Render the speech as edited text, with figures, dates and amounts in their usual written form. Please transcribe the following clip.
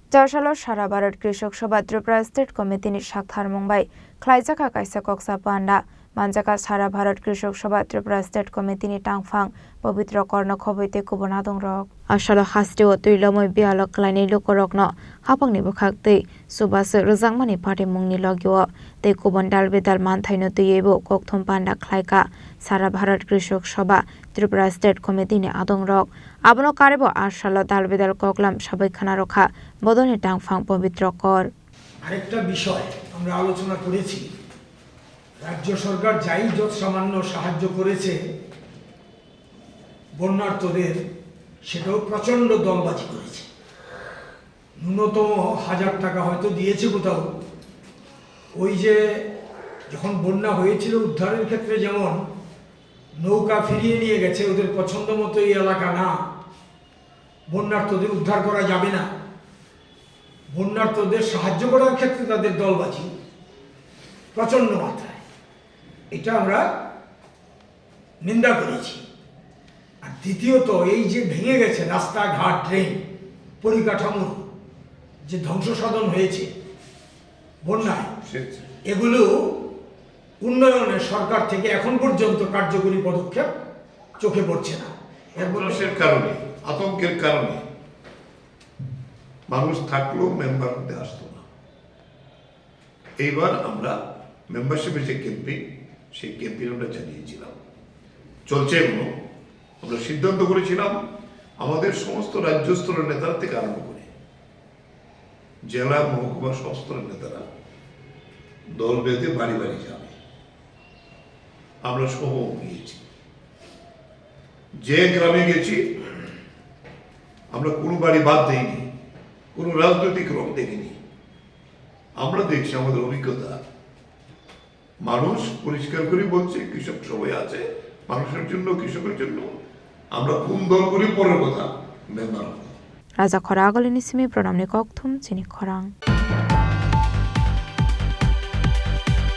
Jaushalo Sara Bharat Krishok Sabha Tripura State Committee ni Shakhar Mumbai Khlaijaka Kaisa Koksa Panda Manjaka Sara Bharat Krishok Sabha Tripura State Committee ni Tangphang Pavitra Korna Khoboite Kubona Dongrok Ashalo Haste Otuilomoi Bialok Klaini Lukorokno Hapangni Bukhakte Subas Ruzangmani Party Mungni Logyo Te Kubon Dalbedal Manthaino Tuyebo Kokthom Panda Khlaika Sara Bharat Krishok Sabha Tripura State Committee ni Adongrok Abono Karebo Ashalo Dalbedal Koklam Sabaikkhana Rokha বদনে টাংফাং পবিত্র কর আরেকটা বিষয় আমরা আলোচনা করেছি রাজ্য সরকার যাই যত সামান্য সাহায্য করেছে বন্যার্তদের সেটাও প্রচন্ড দলবাজি করেছে ন্যূনতম 1000 টাকা হয়তো দিয়েছে কোথাও ওই যে যখন বন্যা হয়েছিল উদ্ধারের ক্ষেত্রে যেমন নৌকা ফিরিয়ে নিয়ে গেছে ওদের পছন্দ মতো এই এলাকা না বন্যার্তদের উদ্ধার করা যাবে না বন্যার্তদের সাহায্য করার ক্ষেত্রে তাদের দলবাজি প্রচন্ড মাত্রায় এটা আমরা নিন্দা করেছি আর দ্বিতীয়ত এই যে ভেঙে গেছে রাস্তাঘাট ড্রেন পরিকাঠামো যে ধ্বংস সাধন হয়েছে বন্যায় এগুলো উন্নয়নে সরকার থেকে এখন পর্যন্ত কার্যকরী পদক্ষেপ চোখে পড়ছে না এর মানুষের কারণে আতঙ্কের কারণে মানুষ থাকলেও মেম্বার হতে আসতো না এইবার আমরা মেম্বারশিপের যে ক্যাম্পেইন সেই ক্যাম্পেইন আমরা জানিয়েছিলাম চলছে এগুলো আমরা সিদ্ধান্ত করেছিলাম আমাদের সমস্ত রাজ্য স্তরের নেতারা থেকে আরম্ভ করে জেলা মহকুমা সব স্তরের নেতারা দল বেঁধে বাড়ি বাড়ি যাবে আমরা সহ গিয়েছি যে গ্রামে গেছি আমরা কোনো বাড়ি বাদ দেইনি কোনো রাজনৈতিক রং দেখিনি আমরা দেখছি আমাদের অভিজ্ঞতা মানুষ পরিষ্কার করে বলছে কৃষক সবাই আছে মানুষের জন্য কৃষকের জন্য আমরা কোন দল করি পরের কথা মেম্বার রাজা খরা আগলিনি সিমি প্রণামনি ককথুম চিনি খরাং